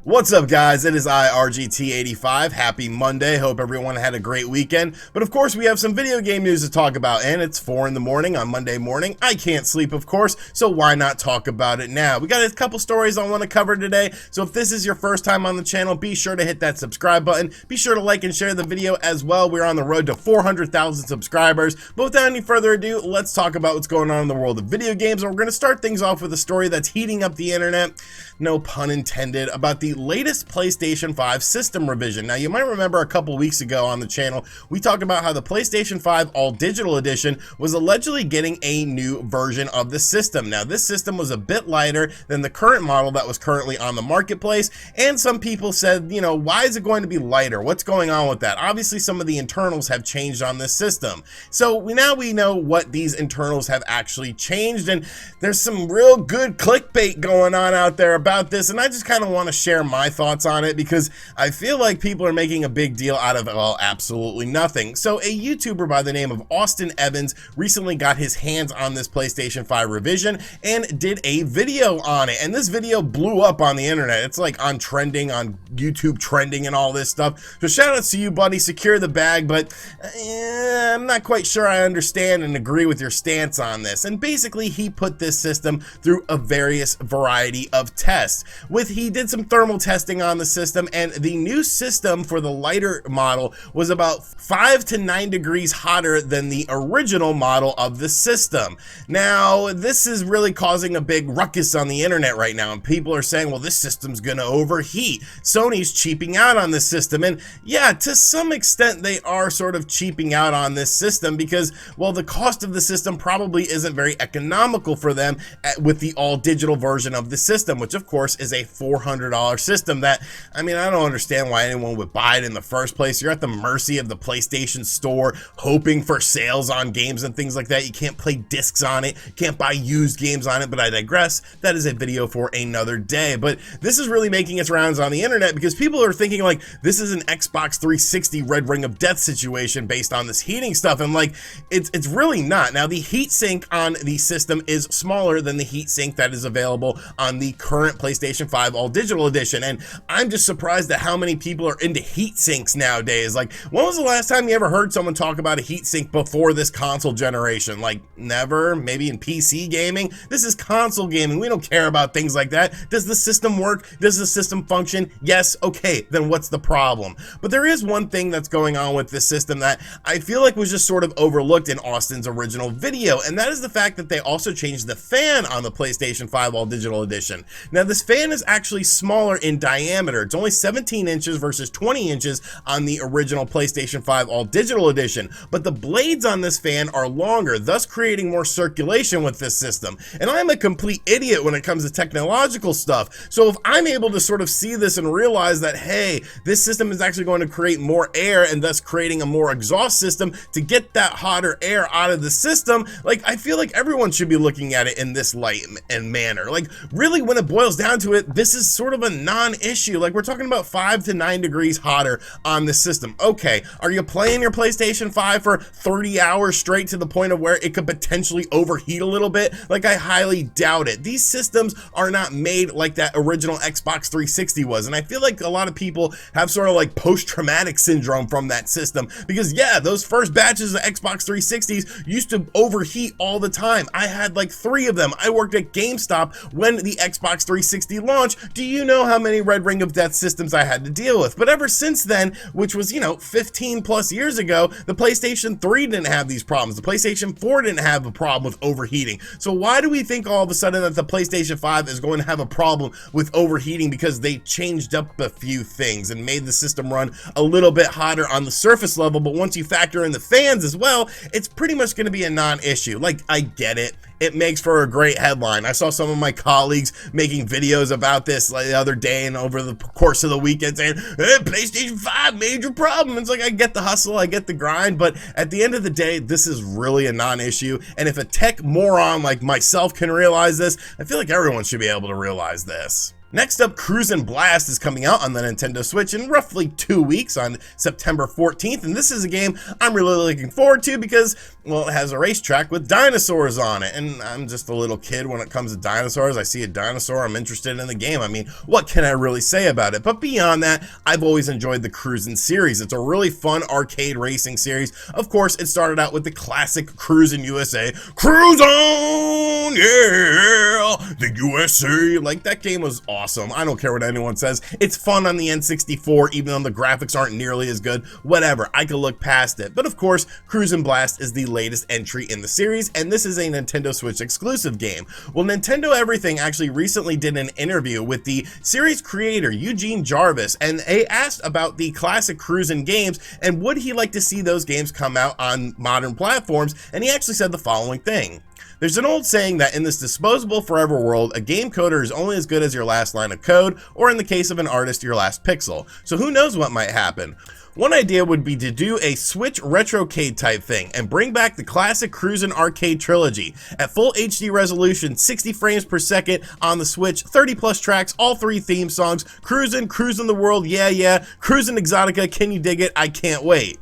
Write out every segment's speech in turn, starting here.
What's up, guys? It is I, RGT85. Happy Monday. Hope everyone had a great weekend. But of course, we have some video game news to talk about, and it's 4 in the morning on Monday morning. I can't sleep, of course, so why not talk about it now? We got a couple stories I want to cover today, so if this is your first time on the channel, be sure to hit that subscribe button. Be sure to like and share the video as well. We're on the road to 400,000 subscribers. But without any further ado, let's talk about what's going on in the world of video games. And we're going to start things off with a story that's heating up the internet, no pun intended, about the latest PlayStation 5 system revision. Now, you might remember a couple weeks ago on the channel, we talked about how the PlayStation 5 All Digital Edition was allegedly getting a new version of the system. Now, this system was a bit lighter than the current model that was currently on the marketplace, and some people said, you know, why is it going to be lighter? What's going on with that? Obviously, some of the internals have changed on this system. So now we know what these internals have actually changed, and there's some real good clickbait going on out there about this, and I just kind of want to share my thoughts on it because I feel like people are making a big deal out of, well, absolutely nothing. So a YouTuber by the name of Austin Evans recently got his hands on this PlayStation 5 revision and did a video on it, and this video blew up on the internet. It's like on trending, on YouTube trending and all this stuff. So shout outs to you, buddy. Secure the bag, but I'm not quite sure I understand and agree with your stance on this. And basically, he put this system through a various variety of tests. He did some thermal testing on the system, and the new system for the lighter model was about 5 to 9 degrees hotter than the original model of the system. Now, this is really causing a big ruckus on the internet right now, and people are saying, well, this system's gonna overheat. Sony's cheaping out on this system, and yeah, to some extent they are sort of cheaping out on this system because, well, the cost of the system probably isn't very economical for them with the all-digital version of the system, which of course is a $400 system that, I mean, I don't understand why anyone would buy it in the first place. You're at the mercy of the PlayStation Store, hoping for sales on games and things like that. You can't play discs on it, you can't buy used games on it, but I digress. That is a video for another day. But this is really making its rounds on the internet because people are thinking like this is an Xbox 360 Red Ring of Death situation based on this heating stuff, and like it's really not. Now, the heatsink on the system is smaller than the heatsink that is available on the current PlayStation 5 All Digital Edition, and I'm just surprised at how many people are into heat sinks nowadays. Like, when was the last time you ever heard someone talk about a heat sink before this console generation? Like, never. Maybe in PC gaming. This is console gaming. We don't care about things like that. Does the system work? Does the system function? Yes. Okay, then what's the problem? But there is one thing that's going on with this system that I feel like was just sort of overlooked in Austin's original video, and that is the fact that they also changed the fan on the PlayStation 5 All Digital Edition. Now, this fan is actually smaller in diameter. It's only 17 inches versus 20 inches on the original PlayStation 5 All Digital Edition, but the blades on this fan are longer, thus creating more circulation with this system. And I'm a complete idiot when it comes to technological stuff, so if I'm able to sort of see this and realize that, hey, this system is actually going to create more air and thus creating a more exhaust system to get that hotter air out of the system, like, I feel like everyone should be looking at it in this light and manner. Like, really, when it boils down to it, this is sort of a non-issue. Like, we're talking about 5 to 9 degrees hotter on the system. Okay, are you playing your PlayStation 5 for 30 hours straight to the point of where it could potentially overheat a little bit? Like, I highly doubt it. These systems are not made like that original Xbox 360 was, and I feel like a lot of people have sort of like post-traumatic syndrome from that system because, yeah, those first batches of Xbox 360s used to overheat all the time. I had like 3 of them. I worked at GameStop when the Xbox 360 launched. Do you know how many Red Ring of Death systems I had to deal with? But ever since then, which was, you know, 15 plus years ago, the PlayStation 3 didn't have these problems. The PlayStation 4 didn't have a problem with overheating. So why do we think all of a sudden that the PlayStation 5 is going to have a problem with overheating because they changed up a few things and made the system run a little bit hotter on the surface level, but once you factor in the fans as well, it's pretty much going to be a non-issue. Like, I get it. It makes for a great headline. I saw some of my colleagues making videos about this like the other day and over the course of the weekend saying, hey, PlayStation 5, major problem. It's like, I get the hustle, I get the grind, but at the end of the day, this is really a non-issue. And if a tech moron like myself can realize this, I feel like everyone should be able to realize this. Next up, Cruisin Blast is coming out on the Nintendo Switch in roughly 2 weeks on September 14th, and this is a game I'm really looking forward to because, well, it has a racetrack with dinosaurs on it, and I'm just a little kid when it comes to dinosaurs. I see a dinosaur, I'm interested in the game. I mean, what can I really say about it? But beyond that, I've always enjoyed the Cruisin series. It's a really fun arcade racing series. Of course, it started out with the classic Cruisin USA. Cruisin', yeah, the USA. Like, that game was awesome. I don't care what anyone says. It's fun on the N64, even though the graphics aren't nearly as good. Whatever, I can look past it. But of course, Cruisin Blast is the latest entry in the series, and this is a Nintendo Switch exclusive game. Well, Nintendo Everything actually recently did an interview with the series creator, Eugene Jarvis, and they asked about the classic Cruisin games, and would he like to see those games come out on modern platforms, and he actually said the following thing. There's an old saying that in this disposable forever world, a game coder is only as good as your last line of code, or in the case of an artist, your last pixel. So who knows what might happen. One idea would be to do a Switch retrocade type thing and bring back the classic Cruisin Arcade Trilogy at full HD resolution, 60 frames per second on the Switch, 30 plus tracks, all 3 theme songs, Cruisin', Cruisin' the World, yeah yeah, Cruisin' Exotica, can you dig it, I can't wait.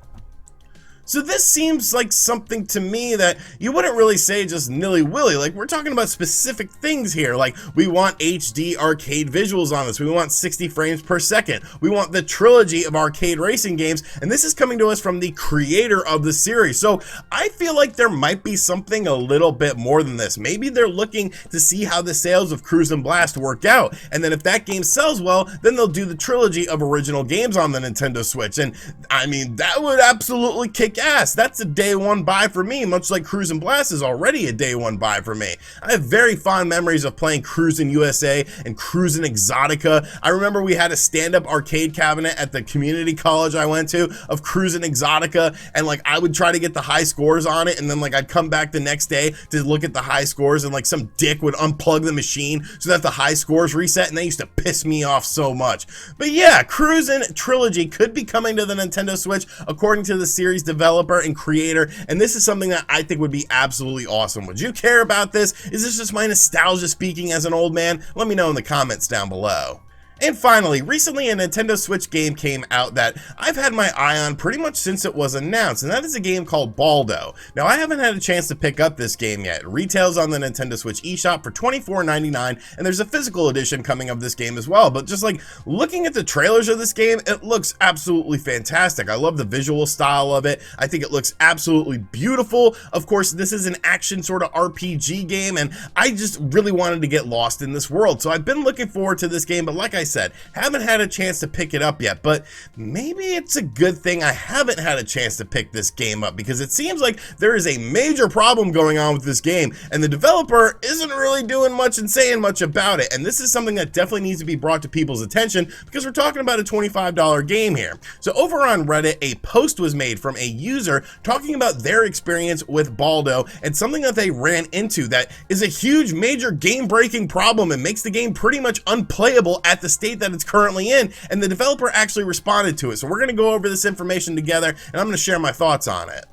So this seems like something to me that you wouldn't really say just nilly-willy. Like, we're talking about specific things here. Like, we want HD arcade visuals on this. We want 60 frames per second. We want the trilogy of arcade racing games. And this is coming to us from the creator of the series. So I feel like there might be something a little bit more than this. Maybe they're looking to see how the sales of Cruisin Blast work out. And then if that game sells well, then they'll do the trilogy of original games on the Nintendo Switch. And I mean, that would absolutely kick ass. That's a day one buy for me, much like Cruisin Blast is already a day one buy for me. I have very fond memories of playing Cruisin USA and Cruisin Exotica. I remember we had a stand-up arcade cabinet at the community college I went to of Cruisin Exotica, and like I would try to get the high scores on it, and then like I'd come back the next day to look at the high scores, and like some dick would unplug the machine so that the high scores reset, and they used to piss me off so much. But yeah, Cruisin Trilogy could be coming to the Nintendo Switch according to the series developer and creator, and this is something that I think would be absolutely awesome. Would you care about this? Is this just my nostalgia speaking as an old man? Let me know in the comments down below. And finally, recently a Nintendo Switch game came out that I've had my eye on pretty much since it was announced, and that is a game called Baldo. Now, I haven't had a chance to pick up this game yet. It retails on the Nintendo Switch eShop for $24.99, and there's a physical edition coming of this game as well. But just like looking at the trailers of this game, it looks absolutely fantastic. I love the visual style of it. I think it looks absolutely beautiful. Of course, this is an action sort of RPG game, and I just really wanted to get lost in this world. So I've been looking forward to this game, but like I said, haven't had a chance to pick it up yet, but maybe it's a good thing I haven't had a chance to pick this game up, because it seems like there is a major problem going on with this game, and the developer isn't really doing much and saying much about it, and this is something that definitely needs to be brought to people's attention, because we're talking about a $25 game here. So over on Reddit, a post was made from a user talking about their experience with Baldo, and something that they ran into that is a huge, major game-breaking problem and makes the game pretty much unplayable at the state that it's currently in, and the developer actually responded to it. So we're going to go over this information together, and I'm going to share my thoughts on it.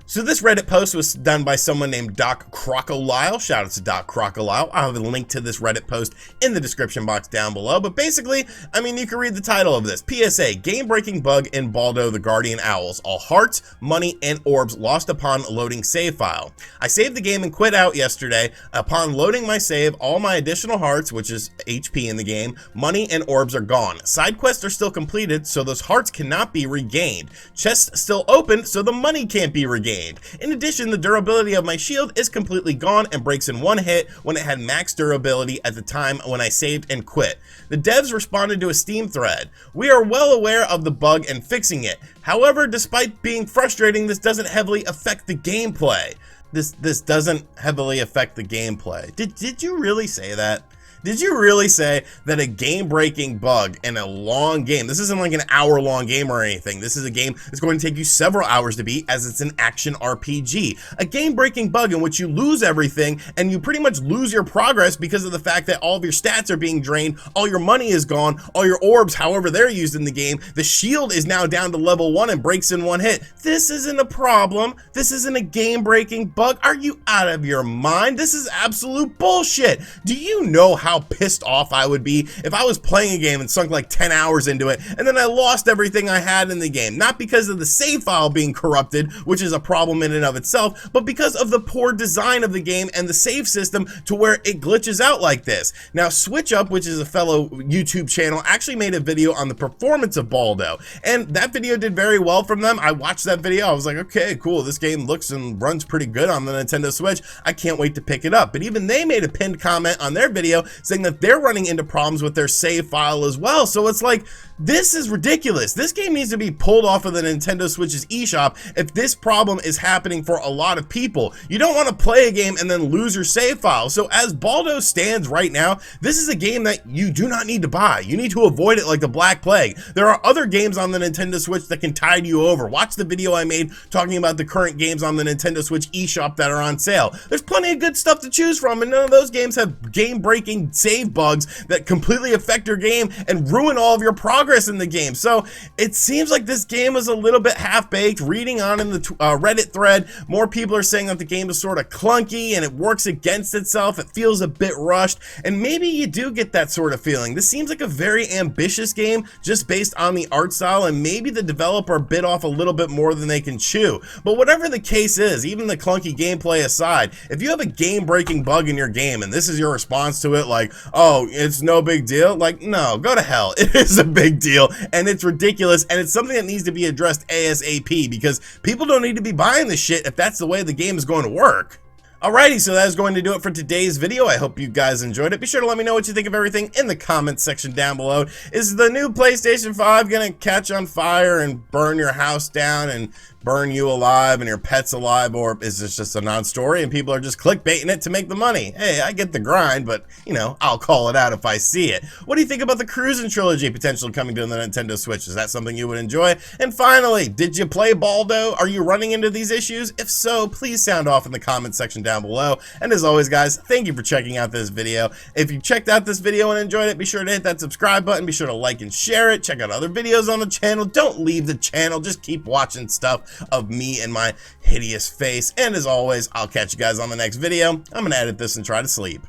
So this Reddit post was done by someone named Doc Crocodile. Shout out to Doc Crocodile. I'll have a link to this Reddit post in the description box down below. But basically, I mean, you can read the title of this. PSA, game-breaking bug in Baldo the Guardian Owls. All hearts, money, and orbs lost upon loading save file. I saved the game and quit out yesterday. Upon loading my save, all my additional hearts, which is HP in the game, money, and orbs are gone. Side quests are still completed, so those hearts cannot be regained. Chests still open, so the money can't be regained. In addition, the durability of my shield is completely gone and breaks in one hit when it had max durability at the time when I saved and quit. The devs responded to a Steam thread. We are well aware of the bug and fixing it. However, despite being frustrating, this doesn't heavily affect the gameplay. This doesn't heavily affect the gameplay. Did you really say that? Did you really say that a game-breaking bug in a long game, this isn't like an hour-long game or anything, this is a game that's going to take you several hours to beat as it's an action RPG. A game-breaking bug in which you lose everything and you pretty much lose your progress because of the fact that all of your stats are being drained, all your money is gone, all your orbs, however they're used in the game, the shield is now down to level 1 and breaks in one hit. This isn't a problem. This isn't a game-breaking bug. Are you out of your mind? This is absolute bullshit. Do you know how how pissed off I would be if I was playing a game and sunk like 10 hours into it, and then I lost everything I had in the game. Not because of the save file being corrupted, which is a problem in and of itself, but because of the poor design of the game and the save system to where it glitches out like this. Now, Switch Up, which is a fellow YouTube channel, actually made a video on the performance of Baldo, and that video did very well from them. I watched that video, I was like, okay, cool, this game looks and runs pretty good on the Nintendo Switch. I can't wait to pick it up. But even they made a pinned comment on their video saying that they're running into problems with their save file as well. So it's like, this is ridiculous. This game needs to be pulled off of the Nintendo Switch's eShop if this problem is happening for a lot of people. You don't want to play a game and then lose your save file. So as Baldo stands right now, this is a game that you do not need to buy. You need to avoid it like the Black Plague. There are other games on the Nintendo Switch that can tide you over. Watch the video I made talking about the current games on the Nintendo Switch eShop that are on sale. There's plenty of good stuff to choose from, and none of those games have game-breaking save bugs that completely affect your game and ruin all of your progress in the game. So it seems like this game is a little bit half-baked. Reading on in the Reddit thread, more people are saying that the game is sort of clunky and it works against itself. It feels a bit rushed, and maybe you do get that sort of feeling. This seems like a very ambitious game just based on the art style, and maybe the developer bit off a little bit more than they can chew. But whatever the case is, even the clunky gameplay aside, if you have a game-breaking bug in your game and this is your response to it, like, oh, it's no big deal, like, no, go to hell. It is a big deal, and it's ridiculous, and it's something that needs to be addressed ASAP, because people don't need to be buying this shit if that's the way the game is going to work. Alrighty, so that is going to do it for today's video. I hope you guys enjoyed it. Be sure to let me know what you think of everything in the comments section down below. Is the new PlayStation 5 gonna catch on fire and burn your house down and burn you alive and your pets alive, or is this just a non-story and people are just clickbaiting it to make the money? Hey, I get the grind, but, you know, I'll call it out if I see it. What do you think about the Cruisin Trilogy potentially coming to the Nintendo Switch? Is that something you would enjoy? And finally, did you play Baldo? Are you running into these issues? If so, please sound off in the comments section down below. And as always, guys, thank you for checking out this video. If you checked out this video and enjoyed it, be sure to hit that subscribe button. Be sure to like and share it. Check out other videos on the channel. Don't leave the channel. Just keep watching stuff of me and my hideous face. And as always, I'll catch you guys on the next video. I'm gonna edit this and try to sleep.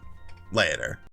Later.